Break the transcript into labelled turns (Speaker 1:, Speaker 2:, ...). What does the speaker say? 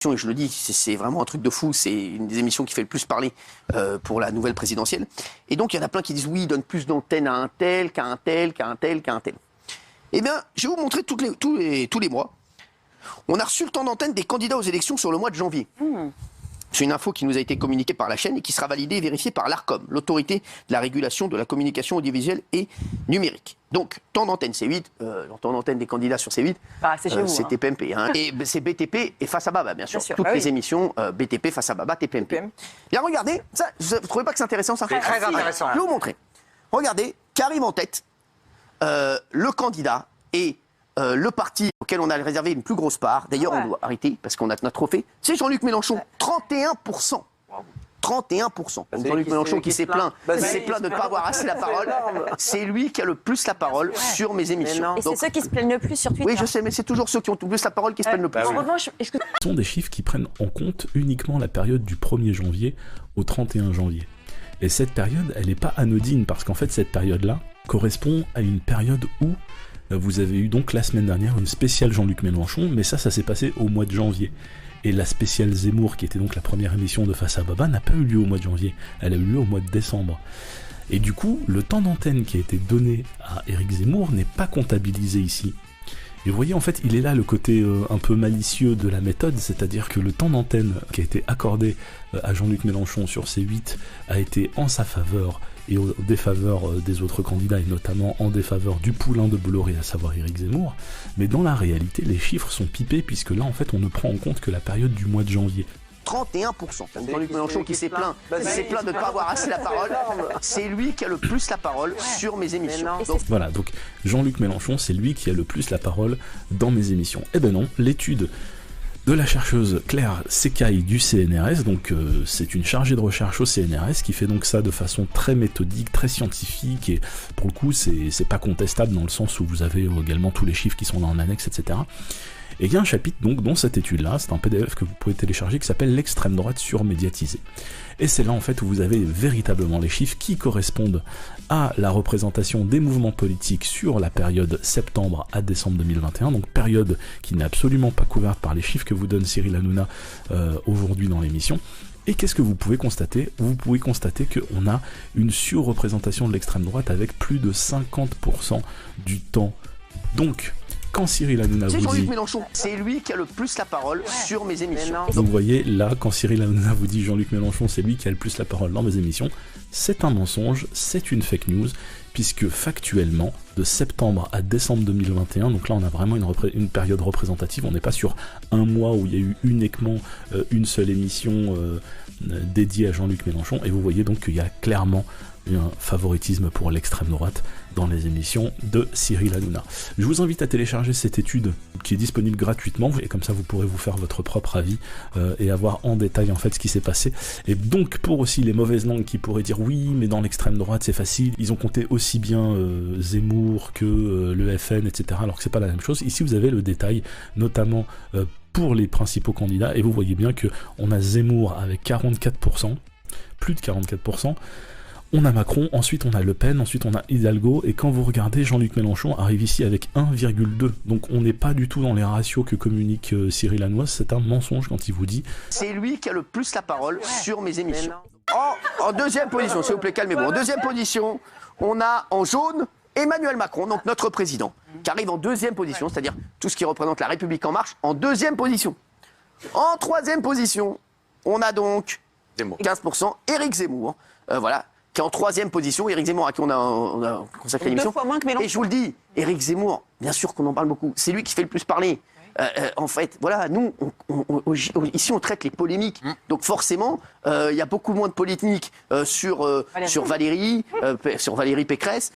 Speaker 1: Et je le dis, c'est vraiment un truc de fou, c'est une des émissions qui fait le plus parler pour la nouvelle présidentielle. Et donc il y en a plein qui disent oui, il donne plus d'antennes à un tel, qu'à un tel, qu'à un tel, qu'à un tel. Eh bien, je vais vous montrer tous les mois. On a reçu le temps d'antenne des candidats aux élections sur le mois de janvier. C'est une info qui nous a été communiquée par la chaîne et qui sera validée et vérifiée par l'ARCOM, l'autorité de la régulation de la communication audiovisuelle et numérique. Donc, temps d'antenne C8, le temps d'antenne des candidats sur C8, c'est TPMP. Hein. Et c'est BTP et Face à Baba, bien sûr. Toutes les émissions BTP, Face à Baba, TPMP. Bien, regardez, ça, vous ne trouvez pas que c'est intéressant ça?
Speaker 2: C'est très intéressant.
Speaker 1: Je vais vous montrer. Regardez, qu'arrive en tête le candidat et le parti auquel on a réservé une plus grosse part, d'ailleurs on doit arrêter parce qu'on a notre trophée, c'est Jean-Luc Mélenchon, 31%. 31%. Jean-Luc Mélenchon qui s'est plaint de ne pas avoir assez la parole. C'est lui qui a le plus la parole sur mes émissions.
Speaker 3: Et c'est ceux qui se plaignent le plus sur Twitter.
Speaker 1: Oui, je sais, mais c'est toujours ceux qui ont le plus la parole qui se plaignent le plus.
Speaker 3: En revanche, est-ce que...
Speaker 4: Ce sont des chiffres qui prennent en compte uniquement la période du 1er janvier au 31 janvier. Et cette période, elle n'est pas anodine parce qu'en fait, cette période-là correspond à une période où vous avez eu donc la semaine dernière une spéciale Jean-Luc Mélenchon, mais ça s'est passé au mois de janvier. Et la spéciale Zemmour, qui était donc la première émission de Face à Baba, n'a pas eu lieu au mois de janvier, elle a eu lieu au mois de décembre. Et du coup, le temps d'antenne qui a été donné à Éric Zemmour n'est pas comptabilisé ici. Et vous voyez, en fait, il est là le côté un peu malicieux de la méthode, c'est-à-dire que le temps d'antenne qui a été accordé à Jean-Luc Mélenchon sur C8 a été en sa faveur et en défaveur des autres candidats, et notamment en défaveur du poulain de Bolloré, à savoir Éric Zemmour. Mais dans la réalité, les chiffres sont pipés, puisque là, en fait, on ne prend en compte que la période du mois de janvier.
Speaker 1: 31%. Jean-Luc Mélenchon qui s'est plaint de ne pas avoir assez la parole. C'est lui qui a le plus la parole sur mes émissions.
Speaker 4: Voilà, donc Jean-Luc Mélenchon, c'est lui qui a le plus la parole dans mes émissions. Eh ben non, l'étude de la chercheuse Claire Secaille du CNRS, donc c'est une chargée de recherche au CNRS qui fait donc ça de façon très méthodique, très scientifique, et pour le coup c'est pas contestable dans le sens où vous avez également tous les chiffres qui sont là en annexe, etc. Et il y a un chapitre donc dans cette étude-là, c'est un PDF que vous pouvez télécharger qui s'appelle l'extrême droite surmédiatisée. Et c'est là en fait où vous avez véritablement les chiffres qui correspondent à la représentation des mouvements politiques sur la période septembre à décembre 2021, donc période qui n'est absolument pas couverte par les chiffres que vous donne Cyril Hanouna aujourd'hui dans l'émission. Et qu'est-ce que vous pouvez constater? Vous pouvez constater qu'on a une surreprésentation de l'extrême droite avec plus de 50% du temps. Donc, quand Cyril Hanouna vous dit...
Speaker 1: Jean-Luc Mélenchon, c'est lui qui a le plus la parole sur mes émissions.
Speaker 4: Donc vous voyez, là, quand Cyril Hanouna vous dit Jean-Luc Mélenchon, c'est lui qui a le plus la parole dans mes émissions, c'est un mensonge, c'est une fake news, puisque factuellement, de septembre à décembre 2021, donc là on a vraiment une période représentative, on n'est pas sur un mois où il y a eu uniquement une seule émission dédiée à Jean-Luc Mélenchon, et vous voyez donc qu'il y a clairement un favoritisme pour l'extrême droite dans les émissions de Cyril Hanouna. Je vous invite à télécharger cette étude qui est disponible gratuitement, et comme ça vous pourrez vous faire votre propre avis et avoir en détail en fait ce qui s'est passé. Et donc pour aussi les mauvaises langues qui pourraient dire oui mais dans l'extrême droite c'est facile, ils ont compté aussi bien Zemmour que le FN, etc. alors que c'est pas la même chose. Ici vous avez le détail, notamment pour les principaux candidats, et vous voyez bien que on a Zemmour avec 44%, plus de 44%, on a Macron, ensuite on a Le Pen, ensuite on a Hidalgo, et quand vous regardez, Jean-Luc Mélenchon arrive ici avec 1,2. Donc on n'est pas du tout dans les ratios que communique Cyril Hanouna, c'est un mensonge quand il vous dit...
Speaker 1: C'est lui qui a le plus la parole sur mes émissions. En deuxième position, s'il vous plaît, calmez-vous. En deuxième position, on a en jaune Emmanuel Macron, donc notre président, qui arrive en deuxième position, c'est-à-dire tout ce qui représente la République en marche, en deuxième position. En troisième position, on a donc 15%, Éric Zemmour, voilà, qui est en troisième position. Éric Zemmour, à qui on a consacré l'émission.
Speaker 3: 2 fois moins que Mélenchon.
Speaker 1: Et je vous le dis, Éric Zemmour, bien sûr qu'on en parle beaucoup, c'est lui qui fait le plus parler. En fait, voilà, nous, ici, on traite les polémiques. Donc forcément, il y a beaucoup moins de polémiques sur Valérie Pécresse